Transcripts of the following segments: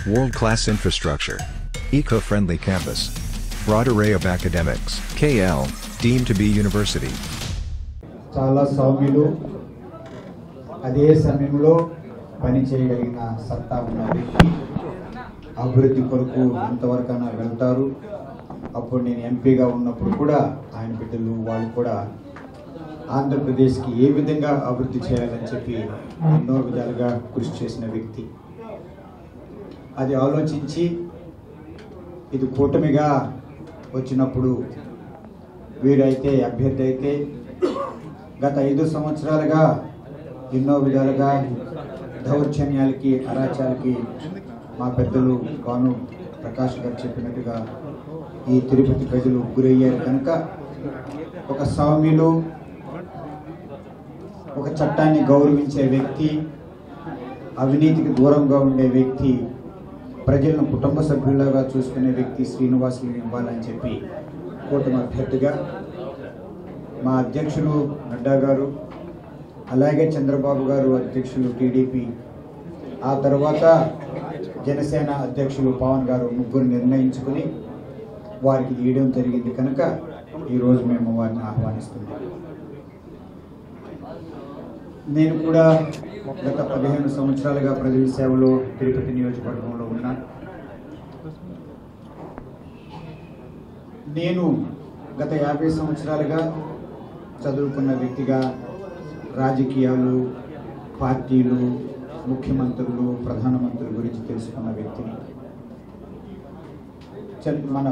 World-class infrastructure. Eco-friendly campus. Broad array of academics. KL, deemed to be university. చాలా సౌమ్యులు, అదే సమయంలో పని చేయగలిగిన సత్తా ఉన్న వ్యక్తి. అభివృద్ధి కొరకు ఎంతవరకైనా వెళ్తారు. అప్పుడు నేను ఎంపీగా ఉన్నప్పుడు కూడా ఆయన బిడ్డలు వాళ్ళు కూడా ఆంధ్రప్రదేశ్కి ఏ విధంగా అభివృద్ధి చేయాలని చెప్పి ఎన్నో విధాలుగా కృషి చేసిన వ్యక్తి. అది ఆలోచించి ఇది కూటమిగా వచ్చినప్పుడు వీరైతే అభ్యర్థి అయితే గత 5 సంవత్సరాలుగా ఎన్నో విధాలుగా దౌర్జన్యాలకి అరాచాలకి మా పెద్దలు కాను ప్రకాష్ గారు చెప్పినట్టుగా ఈ తిరుపతి ప్రజలు గురయ్యారు కనుక ఒక సౌమ్యులు, ఒక చట్టాన్ని గౌరవించే వ్యక్తి, అవినీతికి దూరంగా ఉండే వ్యక్తి, ప్రజలను కుటుంబ సభ్యులుగా చూసుకునే వ్యక్తి శ్రీనివాసులు ఇవ్వాలని చెప్పి కూటమి అభ్యర్థిగా మా అధ్యక్షులు నడ్డా గారు, అలాగే చంద్రబాబు గారు అధ్యక్షులు టీడీపీ, ఆ తర్వాత జనసేన అధ్యక్షులు పవన్ గారు ముగ్గురు నిర్ణయించుకుని వారికి ఇవ్వడం జరిగింది కనుక ఈరోజు మేము వారిని ఆహ్వానిస్తున్నాం. నేను కూడా గత 15 సంవత్సరాలుగా ప్రజల సేవలో తిరుపతి నియోజకవర్గంలో ఉన్నాను. నేను గత 50 సంవత్సరాలుగా చదువుకున్న వ్యక్తిగా రాజకీయాలు, పార్టీలు, ముఖ్యమంత్రులు, ప్రధానమంత్రుల గురించి తెలుసుకున్న వ్యక్తిని. మన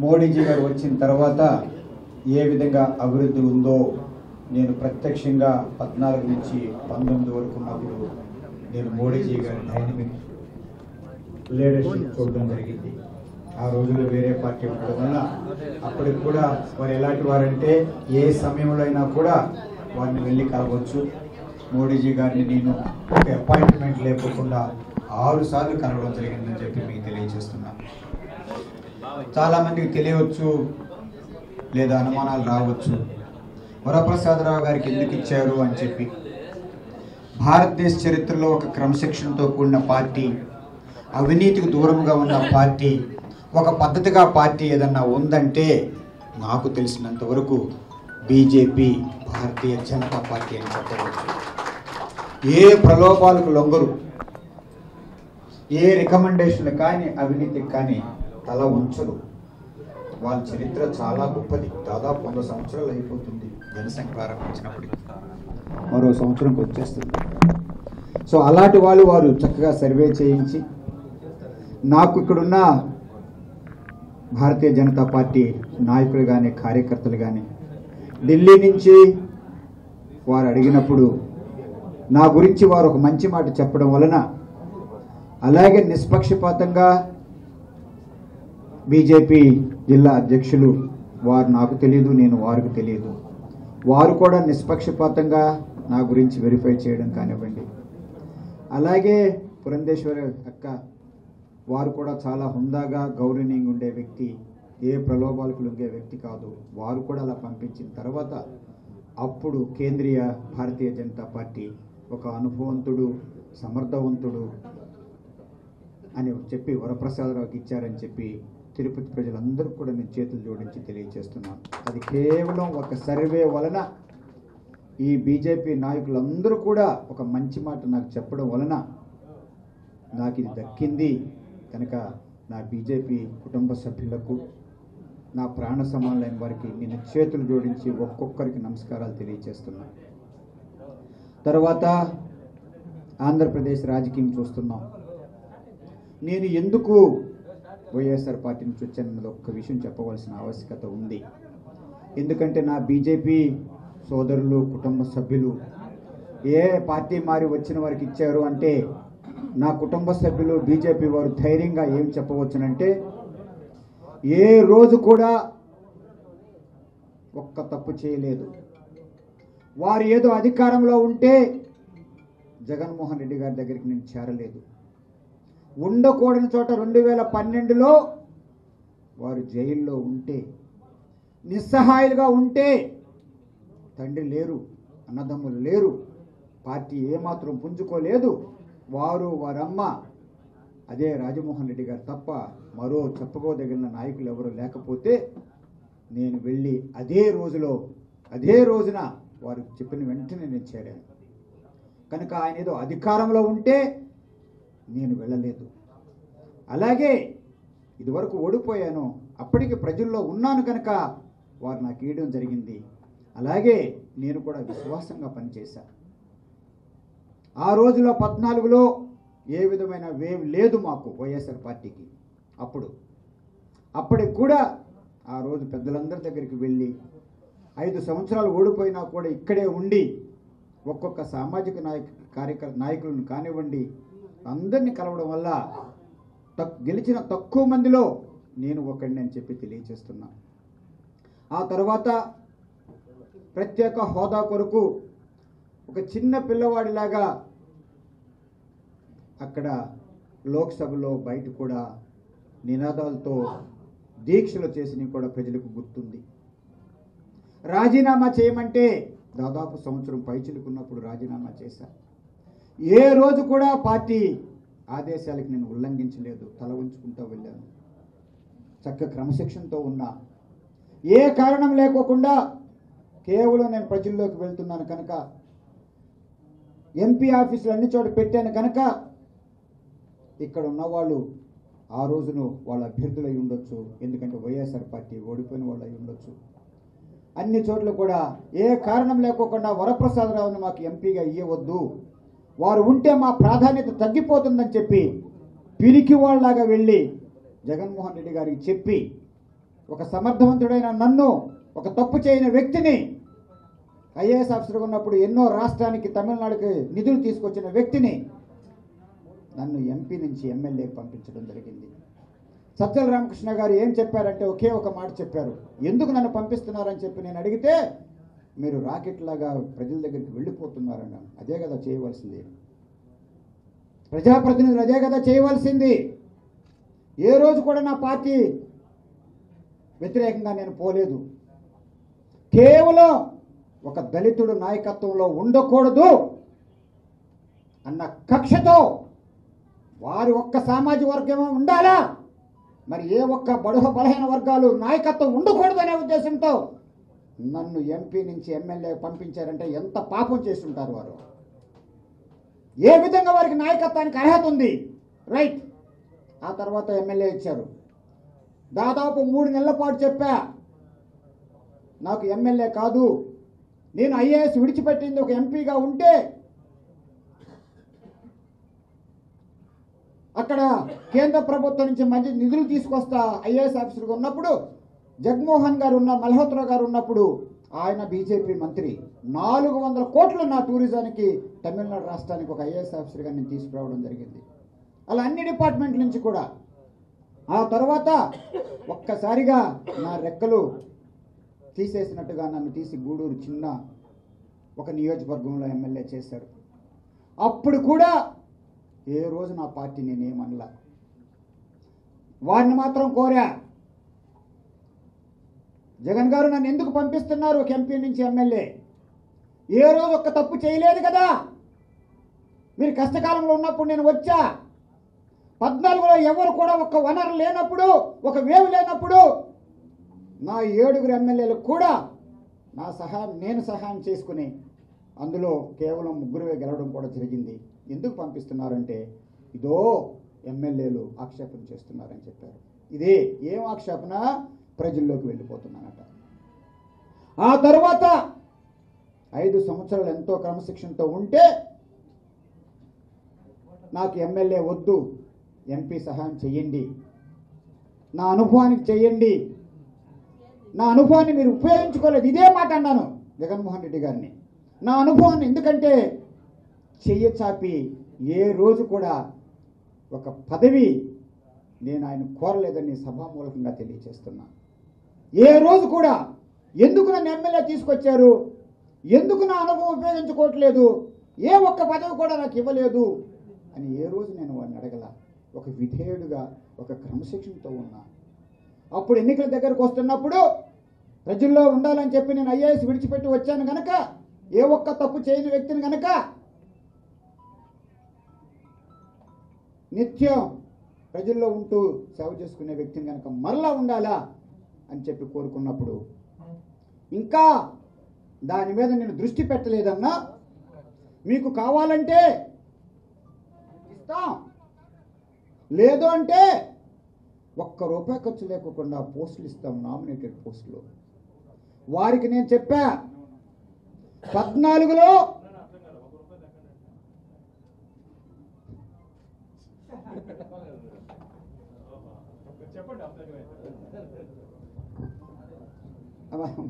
మోడీజీ గారు వచ్చిన తర్వాత ఏ విధంగా అభివృద్ధి ఉందో నేను ప్రత్యక్షంగా 14 నుంచి 19 వరకు ఉన్నప్పుడు నేను మోడీజీ గారి డైనమిక్ లీడర్షిప్ చూడడం జరిగింది. ఆ రోజుల్లో వేరే పార్టీ ఉండడం వల్ల అప్పటికి కూడా వారు ఎలాంటి వారంటే ఏ సమయంలో అయినా కూడా వారిని వెళ్ళి కలవచ్చు. మోడీజీ గారిని నేను ఒక అపాయింట్మెంట్ లేకుండా 6 సార్లు కలవడం జరిగిందని చెప్పి మీకు తెలియజేస్తున్నాను. చాలామందికి తెలియవచ్చు లేదా అనుమానాలు రావచ్చు, వరప్రసాదరావు గారికి ఎందుకు ఇచ్చారు అని చెప్పి. భారతదేశ చరిత్రలో ఒక క్రమశిక్షణతో కూడిన పార్టీ, అవినీతికి దూరంగా ఉన్న పార్టీ, ఒక పద్ధతిగా పార్టీ ఏదన్నా ఉందంటే నాకు తెలిసినంత వరకు బీజేపీ, భారతీయ జనతా పార్టీ అని చెప్పవచ్చు. ఏ ప్రలోభాలకు లొంగరు, ఏ రికమెండేషన్లు కానీ అవినీతికి కానీ తల ఉంచరు. వాళ్ళ చరిత్ర చాలా గొప్పది. దాదాపు 100 సంవత్సరాలు అయిపోతుంది జనసంఘ ప్రారంభించినప్పటికీ, మరో సంవత్సరంకి వచ్చేస్తుంది. సో అలాంటి వారు చక్కగా సర్వే చేయించి నాకు ఇక్కడున్న భారతీయ జనతా పార్టీ నాయకులు కానీ కార్యకర్తలు కానీ ఢిల్లీ నుంచి వారు అడిగినప్పుడు నా గురించి వారు ఒక మంచి మాట చెప్పడం వలన, అలాగే నిష్పక్షపాతంగా బీజేపీ జిల్లా అధ్యక్షులు వారు నాకు తెలియదు, నేను వారికి తెలియదు, వారు కూడా నిష్పక్షపాతంగా నా గురించి వెరిఫై చేయడం కానివ్వండి. అలాగే పురంధేశ్వరి అక్క వారు కూడా చాలా హుందాగా గౌరవనీయంగా ఉండే వ్యక్తి, ఏ ప్రలోభాలకు లొంగే వ్యక్తి కాదు. వారు కూడా అలా పంపించిన తర్వాత అప్పుడు కేంద్రీయ భారతీయ జనతా పార్టీ ఒక అనుభవంతుడు, సమర్థవంతుడు అని చెప్పి వరప్రసాదరావుకి ఇచ్చారని చెప్పి తిరుపతి ప్రజలందరూ కూడా నేను చేతులు జోడించి తెలియజేస్తున్నాను. అది కేవలం ఒక సర్వే వలన ఈ బీజేపీ నాయకులందరూ కూడా ఒక మంచి మాట నాకు చెప్పడం వలన నాకు ఇది దక్కింది కనుక నా బీజేపీ కుటుంబ సభ్యులకు, నా ప్రాణ సమానులైన వారికి నేను చేతులు జోడించి ఒక్కొక్కరికి నమస్కారాలు తెలియజేస్తున్నాను. తర్వాత ఆంధ్రప్రదేశ్ రాజకీయం చూస్తున్నాం. నేను ఎందుకు వైఎస్ఆర్ పార్టీ నుంచి వచ్చానన్నది ఒక్క విషయం చెప్పవలసిన ఆవశ్యకత ఉంది. ఎందుకంటే నా బీజేపీ సోదరులు, కుటుంబ సభ్యులు ఏ పార్టీ మారి వచ్చిన వారికి ఇచ్చారు అంటే, నా కుటుంబ సభ్యులు బీజేపీ వారు ధైర్యంగా ఏం చెప్పవచ్చునంటే, ఏ రోజు కూడా ఒక్క తప్పు చేయలేదు. వారు ఏదో అధికారంలో ఉంటే జగన్మోహన్ రెడ్డి గారి దగ్గరికి నేను చేరలేదు. ఉండకూడని చోట 2012లో వారు జైల్లో ఉంటే, నిస్సహాయులుగా ఉంటే, తండ్రి లేరు, అన్నదమ్ములు లేరు, పార్టీ ఏమాత్రం పుంజుకోలేదు, వారు వారమ్మ అదే రాజమోహన్ రెడ్డి గారు తప్ప మరో చెప్పుకోదగిన నాయకులు ఎవరు లేకపోతే నేను వెళ్ళి అదే రోజున వారు చెప్పిన వెంటనే నేను చేరాను. కనుక ఆయన ఏదో అధికారంలో ఉంటే నేను వెళ్ళలేదు. అలాగే ఇదివరకు ఓడిపోయాను, అప్పటికి ప్రజల్లో ఉన్నాను కనుక వారు నాకు ఇవ్వడం జరిగింది. అలాగే నేను కూడా విశ్వాసంగా పనిచేశాను. ఆ రోజులో 14లో ఏ విధమైన వేవ్ లేదు మాకు వైఎస్ఆర్ పార్టీకి. అప్పటికి కూడా ఆ రోజు పెద్దలందరి దగ్గరికి వెళ్ళి 5 సంవత్సరాలు ఓడిపోయినా కూడా ఇక్కడే ఉండి ఒక్కొక్క సామాజిక నాయకులను కానివ్వండి అందరినీ కలవడం వల్ల గెలిచిన తక్కువ మందిలో నేను ఒకడిని అని చెప్పి తెలియజేస్తున్నా. ఆ తర్వాత ప్రత్యేక హోదా కొరకు ఒక చిన్న పిల్లవాడిలాగా అక్కడ లోక్సభలో బయట కూడా నినాదాలతో దీక్షలు చేసినవి కూడా ప్రజలకు గుర్తుంది. రాజీనామా చేయమంటే దాదాపు సంవత్సరం పైచిలుకున్నప్పుడు రాజీనామా చేశా. ఏ రోజు కూడా పార్టీ ఆదేశాలకు నేను ఉల్లంఘించలేదు, తల ఉంచుకుంటూ వెళ్ళాను. చక్కగా క్రమశిక్షణతో ఉన్నా. ఏ కారణం లేకోకుండా కేవలం నేను ప్రజల్లోకి వెళ్తున్నాను కనుక, ఎంపీ ఆఫీసులు అన్ని చోట పెట్టాను కనుక ఇక్కడ ఉన్నవాళ్ళు ఆ రోజును వాళ్ళ అభ్యర్థులై ఉండొచ్చు, ఎందుకంటే వైఎస్ఆర్ పార్టీ ఓడిపోయిన వాళ్ళు అయి ఉండొచ్చు. అన్ని చోట్ల కూడా ఏ కారణం లేకోకుండా వరప్రసాదరావుని మాకు ఎంపీగా ఇవ్వవద్దు, వారు ఉంటే మా ప్రాధాన్యత తగ్గిపోతుందని చెప్పి పిరికి వాళ్ళలాగా వెళ్ళి జగన్మోహన్ రెడ్డి గారికి చెప్పి ఒక సమర్థవంతుడైన నన్ను, ఒక తప్పు చేయని వ్యక్తిని, ఐఏఎస్ ఆఫీసర్గా ఉన్నప్పుడు ఎన్నో రాష్ట్రానికి తమిళనాడుకి నిధులు తీసుకొచ్చిన వ్యక్తిని నన్ను ఎంపీ నుంచి ఎమ్మెల్యేకి పంపించడం జరిగింది. సజ్జల రామకృష్ణ గారు ఏం చెప్పారంటే ఒకే ఒక మాట చెప్పారు, ఎందుకు నన్ను పంపిస్తున్నారని చెప్పి నేను అడిగితే, మీరు రాకెట్ లాగా ప్రజల దగ్గరికి వెళ్ళిపోతున్నారన్నాను. అదే కదా చేయవలసింది, ప్రజాప్రతినిధులు అదే కదా చేయవలసింది. ఏ రోజు కూడా నా పార్టీ వ్యతిరేకంగా నేను పోలేదు. కేవలం ఒక దళితుడు నాయకత్వంలో ఉండకూడదు అన్న కక్షతో, వారి ఒక్క సామాజిక వర్గం ఉండాలా, మరి ఏ ఒక్క బలహీన వర్గాలు నాయకత్వం ఉండకూడదు అనే ఉద్దేశంతో నన్ను ఎంపీ నుంచి ఎమ్మెల్యే పంపించారంటే ఎంత పాపం చేస్తుంటారు వారు. ఏ విధంగా వారికి నాయకత్వానికి అర్హత ఉంది? రైట్. ఆ తర్వాత ఎమ్మెల్యే ఇచ్చారు. దాదాపు 3 నెలల పాటు చెప్పా, నాకు ఎమ్మెల్యే కాదు, నేను ఐఏఎస్ విడిచిపెట్టింది ఒక ఎంపీగా ఉంటే అక్కడ కేంద్ర ప్రభుత్వం నుంచి మంచి నిధులు తీసుకొస్తా. ఐఏఎస్ ఆఫీసర్గా ఉన్నప్పుడు జగన్మోహన్ గారు మల్హోత్రా గారు ఉన్నప్పుడు ఆయన బీజేపీ మంత్రి, 400 కోట్లు నా టూరిజానికి తమిళనాడు రాష్ట్రానికి ఒక ఐఏఎస్ ఆఫీసర్గా నేను తీసుకురావడం జరిగింది. అలా అన్ని డిపార్ట్మెంట్ల నుంచి కూడా. ఆ తర్వాత ఒక్కసారిగా నా రెక్కలు తీసేసినట్టుగా నన్ను తీసి గూడూరు చిన్న ఒక నియోజకవర్గంలో ఎమ్మెల్యే చేశారు. అప్పుడు కూడా ఏ రోజు నా పార్టీ నేనేమనలా. వారిని మాత్రం కోరా, జగన్ గారు నన్ను ఎందుకు పంపిస్తున్నారు ఒక ఎంపీ నుంచి ఎమ్మెల్యే? ఏ రోజు ఒక్క తప్పు చేయలేదు కదా, మీరు కష్టకాలంలో ఉన్నప్పుడు నేను వచ్చా. 14లో ఎవరు కూడా ఒక్క వనరు లేనప్పుడు, ఒక వేవ్ లేనప్పుడు నా 7 ఎమ్మెల్యేలకు కూడా నేను సహాయం చేసుకుని అందులో కేవలం 3 గెలవడం కూడా జరిగింది. ఎందుకు పంపిస్తున్నారంటే, ఇదో ఎమ్మెల్యేలు ఆక్షేపణ చేస్తున్నారని చెప్పారు. ఇదే ఏం ఆక్షేపణ? ప్రజల్లోకి వెళ్ళిపోతున్నానట. ఆ తర్వాత 5 సంవత్సరాలు ఎంతో క్రమశిక్షణతో ఉంటే నాకు ఎమ్మెల్యే వద్దు, ఎంపీ సహాయం చెయ్యండి, నా అనుభవానికి చెయ్యండి, నా అనుభవాన్ని మీరు ఉపయోగించుకోలేదు. ఇదే మాట అన్నాను జగన్మోహన్ రెడ్డి గారిని. నా అనుభవాన్ని, ఎందుకంటే చెయ్య చాపి ఏ రోజు కూడా ఒక పదవి నేను ఆయన కోరలేదని సభామూలకంగా తెలియజేస్తున్నా. ఏ రోజు కూడా ఎందుకు నన్ను ఎమ్మెల్యే తీసుకొచ్చారు, ఎందుకు నా అనుభవం ఉపయోగించుకోవట్లేదు, ఏ ఒక్క పదవి కూడా నాకు ఇవ్వలేదు అని ఏ రోజు నేను వాడిని అడగల. ఒక విధేయుడుగా, ఒక క్రమశిక్షణతో ఉన్నా. అప్పుడు ఎన్నికల దగ్గరకు వస్తున్నప్పుడు ప్రజల్లో ఉండాలని చెప్పి నేను ఐఏఎస్ విడిచిపెట్టి వచ్చాను కనుక, ఏ ఒక్క తప్పు చేయని వ్యక్తిని కనుక నిత్యం ప్రజల్లో ఉంటూ సేవ చేసుకునే వ్యక్తిని కనుక మరలా ఉండాలా అని చెప్పి కోరుకున్నప్పుడు ఇంకా దాని మీద నేను దృష్టి పెట్టలేదన్నా, మీకు కావాలంటే ఇస్తాం, లేదు అంటే ₹1 ఖర్చు లేకుండా పోస్టులు ఇస్తాం, నామినేటెడ్ పోస్టులు. వారికి నేను చెప్పా 14లో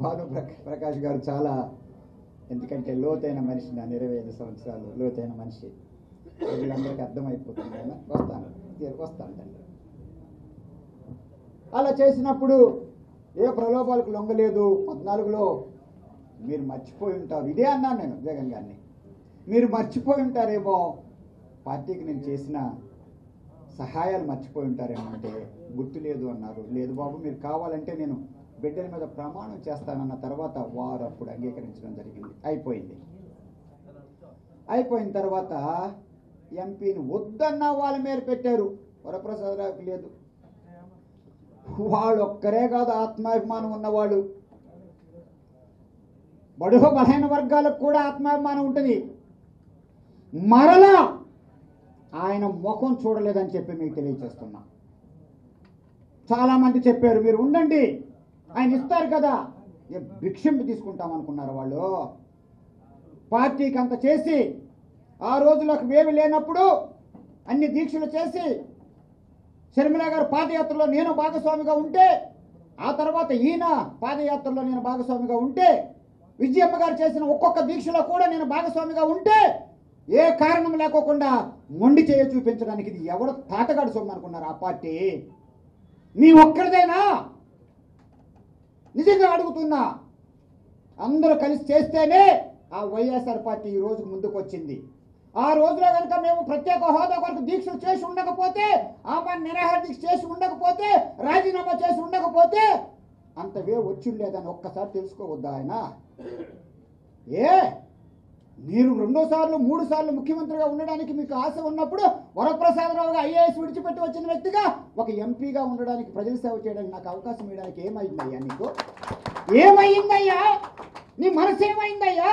భాను ప్రకాష్ గారు చాలా, ఎందుకంటే లోతైన మనిషి, నా 25 సంవత్సరాలు లోతైన మనిషి, వీళ్ళందరికీ అర్థమైపోతుంది. ఆయన వస్తాను. అలా చేసినప్పుడు ఏ ప్రలోభాలకు లొంగలేదు. 14లో మీరు మర్చిపోయి ఉంటారు, ఇదే అన్నాను నేను జగన్ గారిని, మీరు మర్చిపోయి ఉంటారేమో, పార్టీకి నేను చేసిన సహాయాలు మర్చిపోయి ఉంటారేమో అంటే గుర్తులేదు అన్నారు. లేదు బాబు, మీరు కావాలంటే నేను బిడ్డల మీద ప్రమాణం చేస్తానన్న తర్వాత వారు అప్పుడు అంగీకరించడం జరిగింది. అయిపోయిన తర్వాత ఎంపీని వద్దన్న వాళ్ళ మీద పెట్టారు. వరప్రసాదరావుకి లేదు. వాళ్ళు ఒక్కరే కాదు, ఆత్మాభిమానం ఉన్నవాళ్ళు, బడుగు బలహీన వర్గాలకు కూడా ఆత్మాభిమానం ఉంటుంది. మరలా ఆయన ముఖం చూడలేదని చెప్పి మీకు తెలియజేస్తున్నా. చాలా మంది చెప్పారు మీరు ఉండండి, ఆయన ఇస్తారు కదా, భిక్షంపు తీసుకుంటాం అనుకున్నారు వాళ్ళు. పార్టీకి అంత చేసి ఆ రోజులకు వేవి లేనప్పుడు అన్ని దీక్షలు చేసి షర్మిల గారు పాదయాత్రలో నేను భాగస్వామిగా ఉంటే, ఆ తర్వాత ఈయన పాదయాత్రలో నేను భాగస్వామిగా ఉంటే, విజయమ్మ గారు చేసిన ఒక్కొక్క దీక్షలో కూడా నేను భాగస్వామిగా ఉంటే, ఏ కారణం లేకోకుండా మొండి చేయ చూపించడానికి ఇది ఎవరు తాతగాడు సొమ్ము అనుకున్నారు ఆ పార్టీ? మీ ఒక్కరిదేనా? నిజంగా అడుగుతున్నా. అందరూ కలిసి చేస్తేనే ఆ వైఎస్ఆర్ పార్టీ ఈ రోజు ముందుకు వచ్చింది. ఆ రోజులో కనుక మేము ప్రత్యేక హోదా కొరకు దీక్షలు చేసి ఉండకపోతే, ఆమె నిరాహార దీక్ష చేసి ఉండకపోతే, రాజీనామా చేసి ఉండకపోతే అంత వచ్చి లేదని ఒక్కసారి తెలుసుకోవద్దా ఆయన? మీరు 2 సార్లు 3 సార్లు ముఖ్యమంత్రిగా ఉండడానికి మీకు ఆశ ఉన్నప్పుడు, వరప్రసాదరావుగా ఐఏఎస్ విడిచిపెట్టి వచ్చిన వ్యక్తిగా ఒక ఎంపీగా ఉండడానికి, ప్రజల సేవ చేయడానికి నాకు అవకాశం ఇవ్వడానికి ఏమైందయ్యా నీకు? ఏమైందయ్యా? నీ మనసు ఏమైందయ్యా?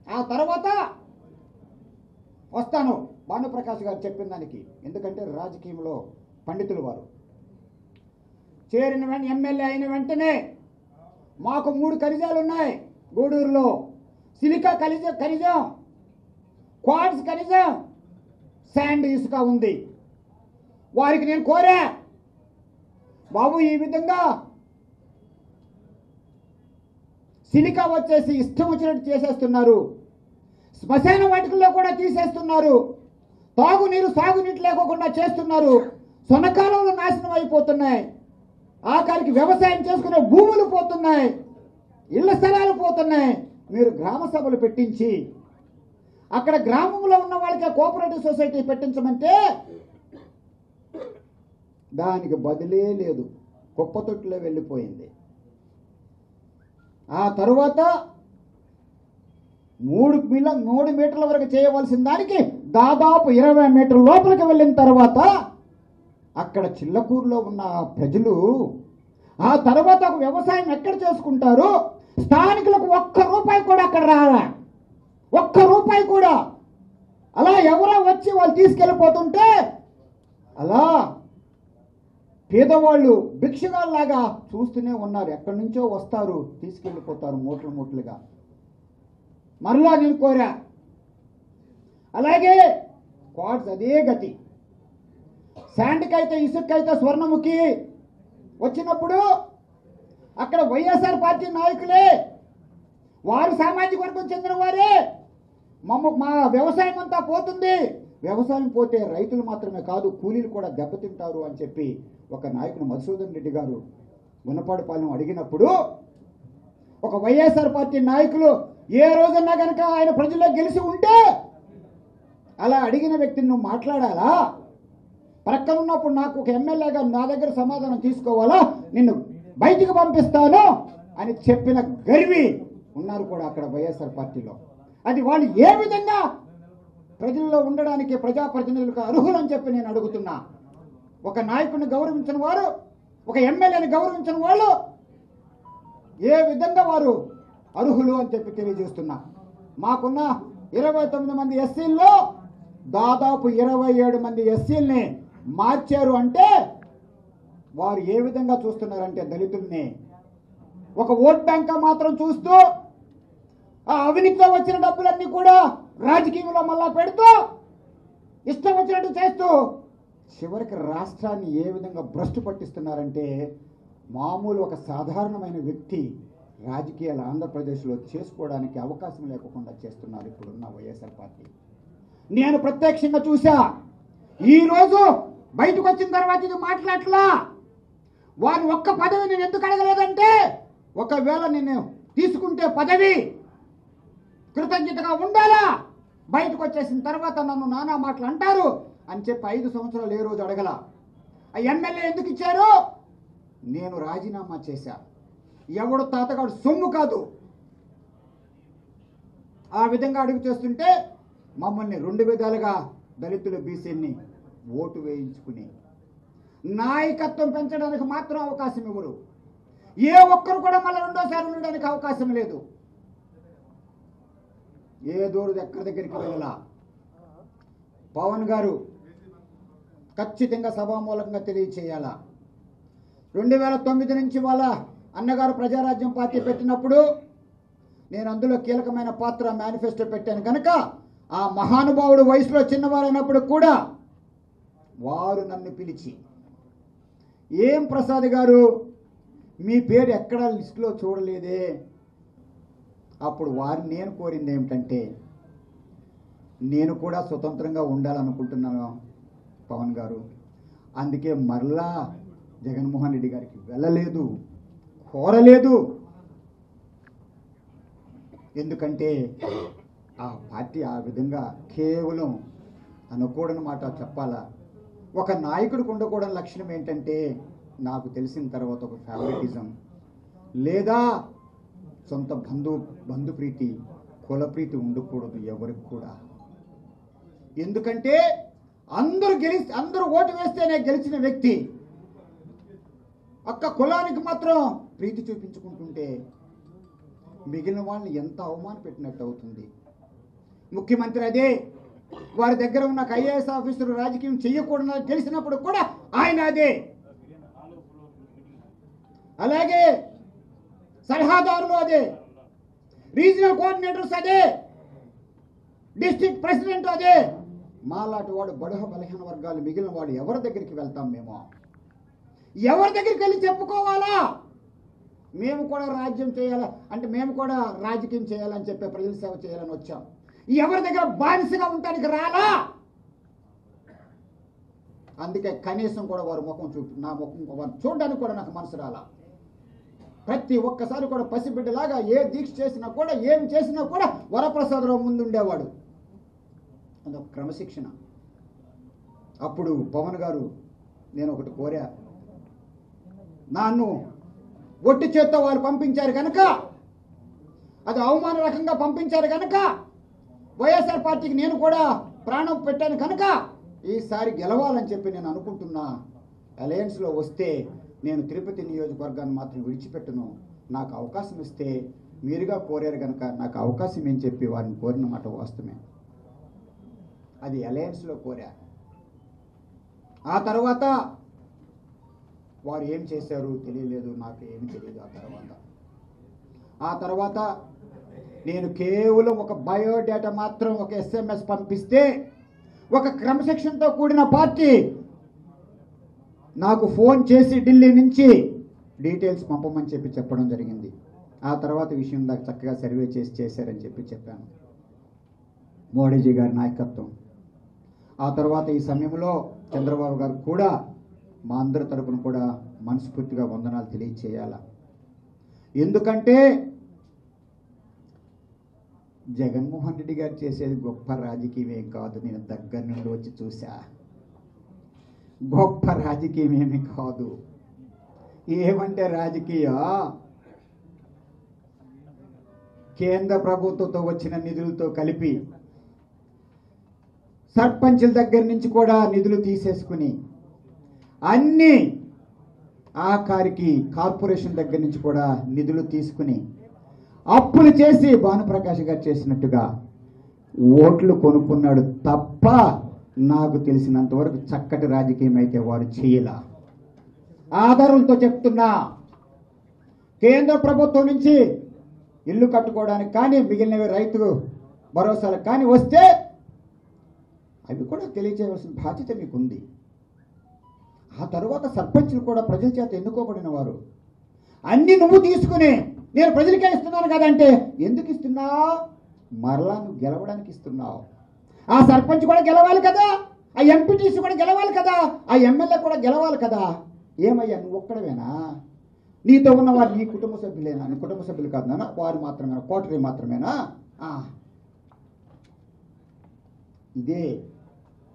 ఆ తర్వాత వస్తాను భానుప్రకాష్ గారు చెప్పిన దానికి. ఎందుకంటే రాజకీయంలో పండితులు వారు. చేరిన ఎమ్మెల్యే అయిన వెంటనే మాకు 3 ఖనిజాలు ఉన్నాయి గూడూరులో. సిలికా ఖనిజం, క్వార్ట్జ్ ఖనిజం, శాండ్ ఇసుక ఉంది. వారికి నేను కోరా, బాబు ఈ విధంగా సిలికా వచ్చేసి ఇష్టం వచ్చినట్టు చేసేస్తున్నారు, శ్మశాన వాటికల్లో కూడా తీసేస్తున్నారు, తాగునీరు సాగునీటి లేకోకుండా చేస్తున్నారు, సొనకాలంలో నాశనం అయిపోతున్నాయి, ఆఖరికి వ్యవసాయం చేసుకునే భూములు పోతున్నాయి, ఇళ్ల స్థలాలు పోతున్నాయి. మీరు గ్రామ సభలు పెట్టించి అక్కడ గ్రామంలో ఉన్న వాళ్ళకి కోఆపరేటివ్ సొసైటీ పెట్టించమంటే దానికి బదిలే లేదు, కుప్పతొట్టులో వెళ్ళిపోయింది. ఆ తరువాత 3 మీటర్ల వరకు చేయవలసిన దానికి దాదాపు 20 మీటర్ల లోపలికి వెళ్ళిన తర్వాత అక్కడ చిల్లకూరులో ఉన్న ప్రజలు ఆ తర్వాత వ్యవసాయం ఎక్కడ చేసుకుంటారు? స్థానికులకు ₹1 కూడా అక్కడ రాలా, ₹1 కూడా. అలా ఎవరో వచ్చి వాళ్ళు తీసుకెళ్ళిపోతుంటే అలా పేదవాళ్ళు భిక్షగాల్లాగా చూస్తూనే ఉన్నారు. ఎక్కడి నుంచో వస్తారు, తీసుకెళ్ళిపోతారు మూటలుగా. మరలా నేను కోరా. అలాగే క్వార్ట్జ్ అదే గతి. శాండ్కైతే ఇసుకైతే స్వర్ణముఖి వచ్చినప్పుడు అక్కడ వైఎస్ఆర్ పార్టీ నాయకులే, వారు సామాజిక వర్గం చెందిన వారే, మా వ్యవసాయం అంతా పోతుంది, వ్యవసాయం పోతే రైతులు మాత్రమే కాదు కూలీలు కూడా దెబ్బతింటారు అని చెప్పి ఒక నాయకుడు మధుసూదన్ రెడ్డి గారు గుణపాడుపాలెం అడిగినప్పుడు, ఒక వైఎస్ఆర్ పార్టీ నాయకులు ఏ రోజన్నా కనుక ఆయన ప్రజల్లో గెలిచి ఉంటే అలా అడిగిన వ్యక్తిని నువ్వు మాట్లాడాలా? ప్రక్కనున్నప్పుడు నాకు ఒక ఎమ్మెల్యేగా నా దగ్గర సమాధానం తీసుకోవాలా, నిన్ను బయటికి పంపిస్తాను అని చెప్పిన గర్వి ఉన్నారు కూడా అక్కడ వైఎస్ఆర్ పార్టీలో. అది వాళ్ళు ఏ విధంగా ప్రజల్లో ఉండడానికి ప్రజాప్రతినిధులకు అర్హులని చెప్పి నేను అడుగుతున్నా. ఒక నాయకుడిని గౌరవించిన వారు, ఒక ఎమ్మెల్యేని గౌరవించిన వాళ్ళు ఏ విధంగా వారు అర్హులు అని చెప్పి తెలియజేస్తున్నా. మాకున్న 29 మంది ఎస్సీల్లో దాదాపు 27 మంది ఎస్సీల్ని మార్చారు అంటే వారు ఏ విధంగా చూస్తున్నారంటే దళితుల్ని ఒక ఓట్ బ్యాంక్ మాత్రం చూస్తూ ఆ అవినీతితో వచ్చిన డబ్బులన్నీ కూడా రాజకీయంలో మళ్ళా పెడుతూ ఇష్టం వచ్చినట్టు చేస్తూ చివరికి రాష్ట్రాన్ని ఏ విధంగా భ్రష్టు పట్టిస్తున్నారంటే మామూలు ఒక సాధారణమైన వ్యక్తి రాజకీయాలు ఆంధ్రప్రదేశ్లో చేసుకోవడానికి అవకాశం లేకుండా చేస్తున్నారు ఇప్పుడున్న వైఎస్ఆర్ పార్టీ. నేను ప్రత్యక్షంగా చూసా. ఈరోజు బయటకు వచ్చిన తర్వాత ఇది మాట్లాడలా. వారు ఒక్క పదవి నేను ఎందుకు అడగలేదంటే ఒకవేళ నేను తీసుకుంటే పదవి కృతజ్ఞతగా ఉండాలా, బయటకు వచ్చేసిన తర్వాత నన్ను నానా మాటలు అంటారు అని చెప్పి 5 సంవత్సరాలు ఏ రోజు అడగల. ఆ ఎమ్మెల్యే ఎందుకు ఇచ్చారు? నేను రాజీనామా చేశా. ఎవడు తాతగాడు సొమ్ము కాదు. ఆ విధంగా అడుగు చేస్తుంటే మమ్మల్ని 2 విధాలుగా దళితులు బీసీని ఓటు వేయించుకుని నాయకత్వం పెంచడానికి మాత్రం అవకాశం ఇవ్వరు. ఏ ఒక్కరు కూడా మళ్ళీ రెండోసారి ఉండడానికి అవకాశం లేదు. ఏ దూరు ఎక్కడి దగ్గరికి వెళ్ళాలా. పవన్ గారు ఖచ్చితంగా సభామూలకంగా తెలియచేయాలా. 2009 నుంచి వాళ్ళ అన్నగారు ప్రజారాజ్యం పార్టీ పెట్టినప్పుడు నేను అందులో కీలకమైన పాత్ర మేనిఫెస్టో పెట్టాను కనుక ఆ మహానుభావుడు వయసులో చిన్నవారైనప్పుడు కూడా వారు నన్ను పిలిచి, ఏం ప్రసాద్ గారు మీ పేరు ఎక్కడా లిస్టులో చూడలేదే. అప్పుడు వారిని నేను కోరింది ఏమిటంటే, నేను కూడా స్వతంత్రంగా ఉండాలనుకుంటున్నాను పవన్ గారు, అందుకే మరలా జగన్మోహన్ రెడ్డి గారికి వెళ్ళలేదు, కోరలేదు. ఎందుకంటే ఆ పార్టీ ఆ విధంగా కేవలం అనుకూడని మాట చెప్పాలా. ఒక నాయకుడికి ఉండకూడని లక్షణం ఏంటంటే నాకు తెలిసిన తర్వాత ఒక ఫేవరెటిజం లేదా సొంత బంధుప్రీతి కులప్రీతి ఉండకూడదు ఎవరికి కూడా. ఎందుకంటే అందరూ ఓటు వేస్తేనే గెలిచిన వ్యక్తి ఒక్క కులానికి మాత్రం ప్రీతి చూపించుకుంటుంటే మిగిలిన వాళ్ళని ఎంత అవమానం పెట్టినట్టు అవుతుంది. ముఖ్యమంత్రి అదే, వారి దగ్గర ఉన్న ఐఏఎస్ ఆఫీసర్ రాజకీయం చెయ్యకూడదని తెలిసినప్పుడు కూడా ఆయన అదే. అలాగే సలహాదారులు అదే, రీజనల్ కోఆర్డినేటర్స్ అదే, డిస్ట్రిక్ట్ ప్రెసిడెంట్ అదే. మాలాంటి వాడు బడుహ బలహీన వర్గాలు మిగిలిన వాడు ఎవరి దగ్గరికి వెళ్తాం? మేము ఎవరి దగ్గరికి వెళ్ళి చెప్పుకోవాలా? మేము కూడా రాజ్యం చేయాలా అంటే మేము కూడా రాజకీయం చేయాలని చెప్పి ప్రజల సేవ చేయాలని వచ్చాం. ఎవరి దగ్గర బానిసగా ఉండడానికి రాలా. అందుకే కనీసం కూడా వారి ముఖం నా ముఖం వారు చూడడానికి కూడా నాకు మనసు రాలా. ప్రతి ఒక్కసారి కూడా పసిబిడ్డలాగా ఏ దీక్ష చేసినా కూడా ఏమి చేసినా కూడా వరప్రసాదరావు ముందుండేవాడు. అదొక క్రమశిక్షణ. అప్పుడు పవన్ గారు నేను ఒకటి కోరా, నన్ను ఒట్టి చేత్తో వాళ్ళు పంపించారు కనుక, అది అవమాన రకంగా పంపించారు కనుక వైఎస్ఆర్ పార్టీకి నేను కూడా ప్రాణం పెట్టాను కనుక ఈసారి గెలవాలని చెప్పి నేను అనుకుంటున్నా. అలయన్స్లో వస్తే నేను తిరుపతి నియోజకవర్గాన్ని మాత్రం విడిచిపెట్టును. నాకు అవకాశం ఇస్తే మీరుగా కోరారు కనుక నాకు అవకాశం ఏం చెప్పి వారిని కోరిన మాట వాస్తవమే. అది అలయన్స్లో కోరా. ఆ తర్వాత వారు ఏం చేశారు తెలియలేదు, నాకు ఏమి తెలియదు. ఆ తర్వాత నేను కేవలం ఒక బయోడేటా మాత్రం ఒక SMS పంపిస్తే ఒక క్రమశిక్షణతో కూడిన పార్టీ నాకు ఫోన్ చేసి ఢిల్లీ నుంచి డీటెయిల్స్ పంపమని చెప్పి చెప్పడం జరిగింది. ఆ తర్వాత విషయం దాకా చక్కగా సర్వే చేశారని చెప్పి చెప్పాను. మోడీజీ గారి నాయకత్వం. ఆ తర్వాత ఈ సమయంలో చంద్రబాబు గారు కూడా మా అందరి తరపున కూడా మనస్ఫూర్తిగా వందనాలు తెలియచేయాలా. ఎందుకంటే జగన్మోహన్ రెడ్డి గారు చేసేది గొప్ప రాజకీయం ఏం కాదు. నేను దగ్గర నుండి వచ్చి చూసా. గొప్ప రాజకీయం ఏమి కాదు. ఏమంటే రాజకీయ కేంద్ర ప్రభుత్వంతో వచ్చిన నిధులతో కలిపి సర్పంచుల దగ్గర నుంచి కూడా నిధులు తీసేసుకుని అన్ని ఆఖరికి కార్పొరేషన్ దగ్గర నుంచి కూడా నిధులు తీసుకుని అప్పులు చేసి భానుప్రకాష్ గారు చేసినట్టుగా ఓట్లు కొనుక్కున్నాడు తప్ప నాకు తెలిసినంత వరకు చక్కటి రాజకీయం అయితే వారు చేయలా. ఆధారంతో చెప్తున్నా, కేంద్ర ప్రభుత్వం నుంచి ఇల్లు కట్టుకోవడానికి కానీ మిగిలినవి రైతు భరోసాలకు కానీ వస్తే అవి కూడా తెలియజేయవలసిన బాధ్యత మీకుంది. ఆ తర్వాత సర్పంచులు కూడా ప్రజల చేత ఎన్నుకోబడిన వారు. అన్ని నువ్వు తీసుకుని నేను ప్రజలకే ఇస్తున్నాను కదంటే ఎందుకు ఇస్తున్నావు? మరలా నువ్వు గెలవడానికి ఇస్తున్నావు. ఆ సర్పంచ్ కూడా గెలవాలి కదా, ఆ ఎంపీటీసీ కూడా గెలవాలి కదా, ఆ ఎమ్మెల్యే కూడా గెలవాలి కదా. ఏమయ్యా నువ్వు ఒక్కడవేనా? నీతో ఉన్న వారు నీ కుటుంబ సభ్యులేనా? నీ కుటుంబ సభ్యులు కాదు నాన్న, వారు మాత్రమేనా? కోటరీ మాత్రమేనా? ఇదే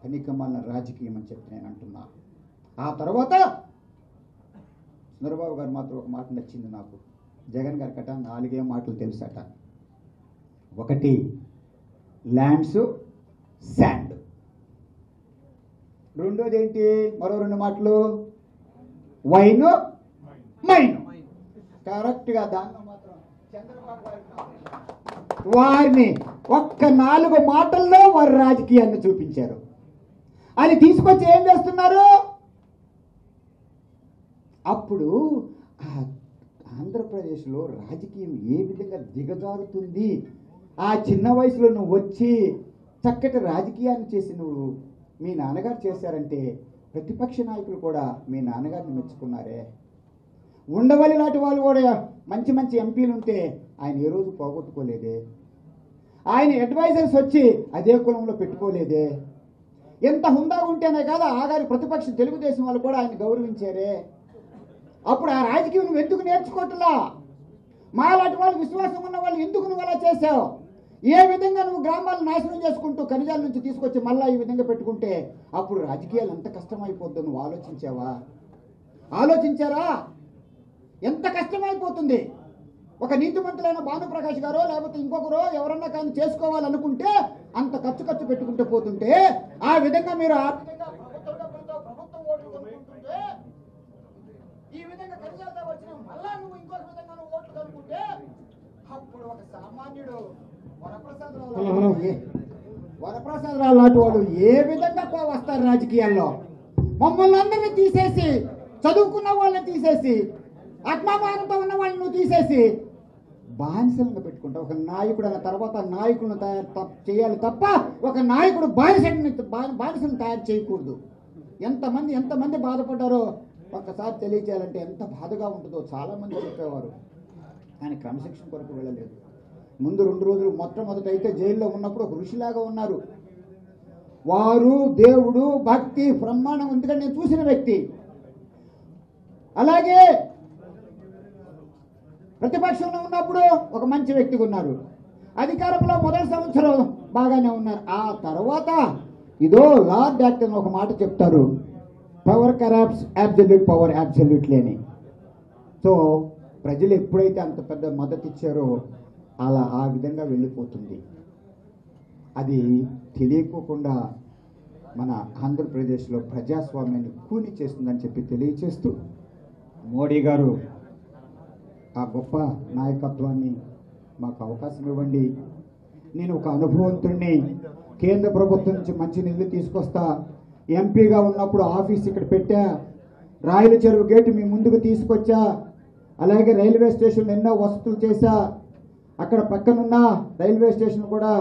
పనికమాలిన రాజకీయం అని చెప్పి నేను అంటున్నా. ఆ తర్వాత చంద్రబాబు గారు మాత్రం ఒక మాట నచ్చింది నాకు. జగన్ గారి కట 4 మాటలు తెలుసట. ఒకటి ల్యాండ్స్, శాండ్. రెండోది ఏంటి? మరో 2 మాటలు వైన్, మైన్. కరెక్ట్గా దానిలో మాత్రం చంద్రబాబు వారిని ఒక్క 4 మాటల్లో వారి రాజకీయాన్ని చూపించారు. అది తీసుకొచ్చి ఏం చేస్తున్నారు? అప్పుడు ఆంధ్రప్రదేశ్లో రాజకీయం ఏ విధంగా దిగజారుతుంది, ఆ చిన్న వయసులో నువ్వు వచ్చి చక్కటి రాజకీయాన్ని చేసి నువ్వు మీ నాన్నగారు చేశారంటే ప్రతిపక్ష నాయకులు కూడా మీ నాన్నగారిని మెచ్చుకున్నారే. ఉండవల్లి లాంటి వాళ్ళు కూడా మంచి మంచి ఎంపీలు ఉంటే ఆయన ఏ రోజు పోగొట్టుకోలేదే. ఆయన అడ్వైజర్స్ వచ్చి అదే కులంలో పెట్టుకోలేదే. ఎంత హుందా ఉంటేనే కాదు ఆగారి ప్రతిపక్ష తెలుగుదేశం వాళ్ళు కూడా ఆయన గౌరవించారే. అప్పుడు ఆ రాజకీయం నువ్వు ఎందుకు నేర్చుకోవట్లా? మాలాంటి వాళ్ళు విశ్వాసం ఉన్న వాళ్ళు ఎందుకు నువ్వు అలా చేసావు? ఏ విధంగా నువ్వు గ్రామాలను నాశనం చేసుకుంటూ ఖనిజాల నుంచి తీసుకొచ్చి మళ్ళీ ఈ విధంగా పెట్టుకుంటే అప్పుడు రాజకీయాలు ఎంత కష్టమైపోద్దో నువ్వు ఆలోచించావా? ఆలోచించారా? ఎంత కష్టమైపోతుంది. ఒక నీతిమంతులైన భానుప్రకాష్ గారో లేకపోతే ఇంకొకరో ఎవరన్నా కానీ చేసుకోవాలనుకుంటే అంత ఖర్చు పెట్టుకుంటూ పోతుంటే ఆ విధంగా మీరు ఆ విధంగా ప్రభుత్వం ఓట్లు కొనుక్కుంటుంటే ఈ విధంగా ఖనిజాలతో వచ్చిన మళ్ళా నువ్వు ఇంకొక విధంగా నువ్వు ఓట్లు కనుక్కుంటే అప్పుడు ఒక సామాన్యుడు వరప్రసాదరావు లాంటి వాడు ఏ విధంగా వస్తారు రాజకీయాల్లో? మమ్మల్ని అందరినీ తీసేసి, చదువుకున్న వాళ్ళని తీసేసి, ఆత్మాభిమానంతో ఉన్న వాళ్ళని నువ్వు తీసేసి బానిసలను పెట్టుకుంటావు. ఒక నాయకుడు అన్న తర్వాత నాయకులను తయారు చేయాలి తప్ప ఒక నాయకుడు బానిసలను తయారు చేయకూడదు. ఎంతమంది బాధపడ్డారో ఒక్కసారి తెలియచేయాలంటే ఎంత బాధగా ఉంటుందో చాలా మంది చెప్పేవారు. ఆయన క్రమశిక్షణ కొరకు వెళ్ళలేదు. ముందు 2 రోజులు మొట్టమొదట అయితే జైల్లో ఉన్నప్పుడు ఒక ఋషిలాగా ఉన్నారు. వారు దేవుడు, భక్తి, బ్రహ్మాండం ఎందుకంటే నేను చూసిన వ్యక్తి. అలాగే ప్రతిపక్షంలో ఉన్నప్పుడు ఒక మంచి వ్యక్తిగా ఉన్నారు. అధికారంలో మొదటి సంవత్సరం బాగానే ఉన్నారు. ఆ తర్వాత ఇదో లార్డ్ యాక్ట్ అని ఒక మాట చెప్తారు, power corrupts absolute power absolutely అని. సో ప్రజలు ఎప్పుడైతే అంత పెద్ద మద్దతు ఇచ్చారో అలా ఆ విధంగా వెళ్ళిపోతుంది. అది తెలియకోకుండా మన ఆంధ్రప్రదేశ్లో ప్రజాస్వామ్యాన్ని కూని చేస్తుందని చెప్పి తెలియచేస్తూ మోడీ గారు ఆ గొప్ప నాయకత్వాన్ని మాకు అవకాశం ఇవ్వండి. నేను ఒక అనుభవంతుడిని, కేంద్ర ప్రభుత్వం నుంచి మంచి నిధులు తీసుకొస్తా, ఎంపీగా ఉన్నప్పుడు ఆఫీస్ ఇక్కడ పెట్టా, రాయల చెరువు గేటు మీ ముందుకు తీసుకొచ్చా, అలాగే రైల్వే స్టేషన్ ఎన్నో వసతులు చేశా, అక్కడ పక్కనున్న రైల్వే స్టేషన్ కూడా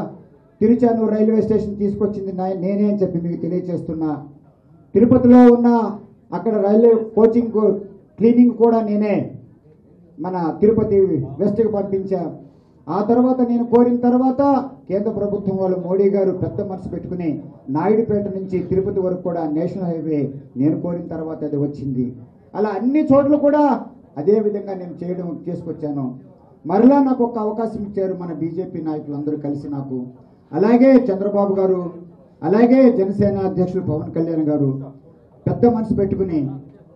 తిరుచానూరు రైల్వే స్టేషన్ తీసుకొచ్చింది నేనే అని చెప్పి మీకు తెలియజేస్తున్నా. తిరుపతిలో ఉన్న అక్కడ రైల్వే కోచింగ్ క్లీనింగ్ కూడా నేనే మన తిరుపతి వెస్ట్కి పంపించా. ఆ తర్వాత నేను కోరిన తర్వాత కేంద్ర ప్రభుత్వం వాళ్ళు మోడీ గారు పెద్ద మనసు పెట్టుకుని నాయుడుపేట నుంచి తిరుపతి వరకు కూడా నేషనల్ హైవే నేను కోరిన తర్వాత అది వచ్చింది. అలా అన్ని చోట్ల కూడా అదే విధంగా నేను చేసుకొచ్చాను. మరలా నాకు ఒక అవకాశం ఇచ్చారు మన బీజేపీ నాయకులు అందరూ కలిసి నాకు. అలాగే చంద్రబాబు గారు, అలాగే జనసేన అధ్యక్షులు పవన్ కళ్యాణ్ గారు పెద్ద మనసు పెట్టుకుని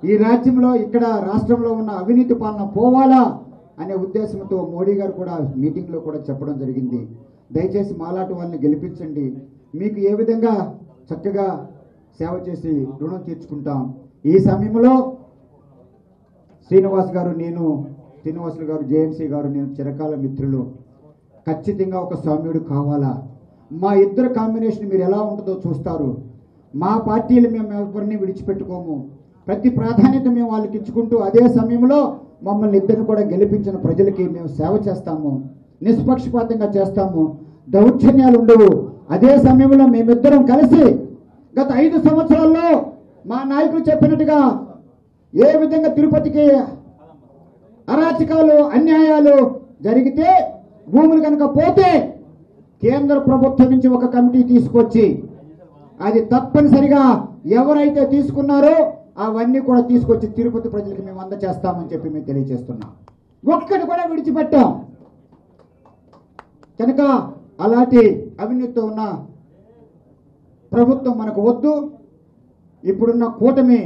ఈ రాజ్యంలో ఇక్కడ రాష్ట్రంలో ఉన్న అవినీతి పాలన పోవాలా అనే ఉద్దేశంతో మోడీ గారు కూడా మీటింగ్లో కూడా చెప్పడం జరిగింది. దయచేసి మాలాంటి వాళ్ళని గెలిపించండి, మీకు ఏ విధంగా చక్కగా సేవ చేసి రుణం తీర్చుకుంటాం. ఈ సమయంలో శ్రీనివాసులు గారు జేఎంసీ గారు నేను చిరకాల మిత్రులు. ఖచ్చితంగా ఒక సౌమ్యుడు కావాలా? మా ఇద్దరు కాంబినేషన్ మీరు ఎలా ఉంటుందో చూస్తారు. మా పార్టీలు మేము ఎవరిని విడిచిపెట్టుకోము. ప్రతి ప్రాధాన్యత మేము వాళ్ళకి ఇచ్చుకుంటూ అదే సమయంలో మమ్మల్ని ఇద్దరిని కూడా గెలిపించిన ప్రజలకి మేము సేవ చేస్తాము, నిష్పక్షపాతంగా చేస్తాము, దౌర్జన్యాలు ఉండవు. అదే సమయంలో మేమిద్దరం కలిసి గత 5 సంవత్సరాల్లో మా నాయకులు చెప్పినట్టుగా ఏ విధంగా తిరుపతికి అరాచకాలు అన్యాయాలు జరిగితే భూములు కనుక పోతే కేంద్ర ప్రభుత్వం నుంచి ఒక కమిటీ తీసుకొచ్చి అది తప్పనిసరిగా ఎవరైతే తీసుకున్నారో అవన్నీ కూడా తీసుకొచ్చి తిరుపతి ప్రజలకు మేము అందజేస్తామని చెప్పి మేము తెలియజేస్తున్నాం. ఒక్కటి కూడా విడిచిపెట్టాం. కనుక అలాంటి అవినీతితో ఉన్న ప్రభుత్వం మనకు వద్దు. ఇప్పుడున్న కూటమి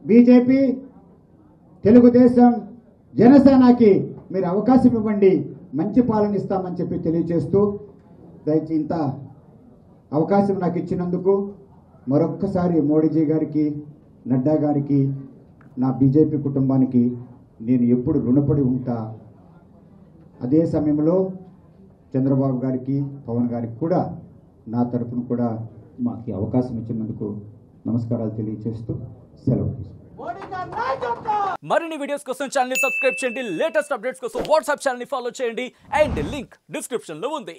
బీజేపీ, తెలుగుదేశం, జనసేనకి మీరు అవకాశం ఇవ్వండి, మంచి పాలన ఇస్తామని చెప్పి తెలియజేస్తూ దయచేసి ఇంత అవకాశం నాకు ఇచ్చినందుకు మరొక్కసారి మోడీజీ గారికి, నడ్డా గారికి, నా బీజేపీ కుటుంబానికి నేను ఎప్పుడు రుణపడి ఉంటా. అదే సమయంలో చంద్రబాబు గారికి, పవన్ గారికి కూడా నా తరఫున కూడా మాకు అవకాశం ఇచ్చినందుకు నమస్కారాలు తెలియజేస్తూ సెలవు. మరిన్ని వీడియోస్ కోసం ఛానల్ ని సబ్స్క్రైబ్ చేయండి. లేటెస్ట్ అప్డేట్స్ కోసం వాట్సాప్ ఛానల్ ని ఫాలో చేయండి. అండ్ లింక్ డిస్క్రిప్షన్ లో ఉంది.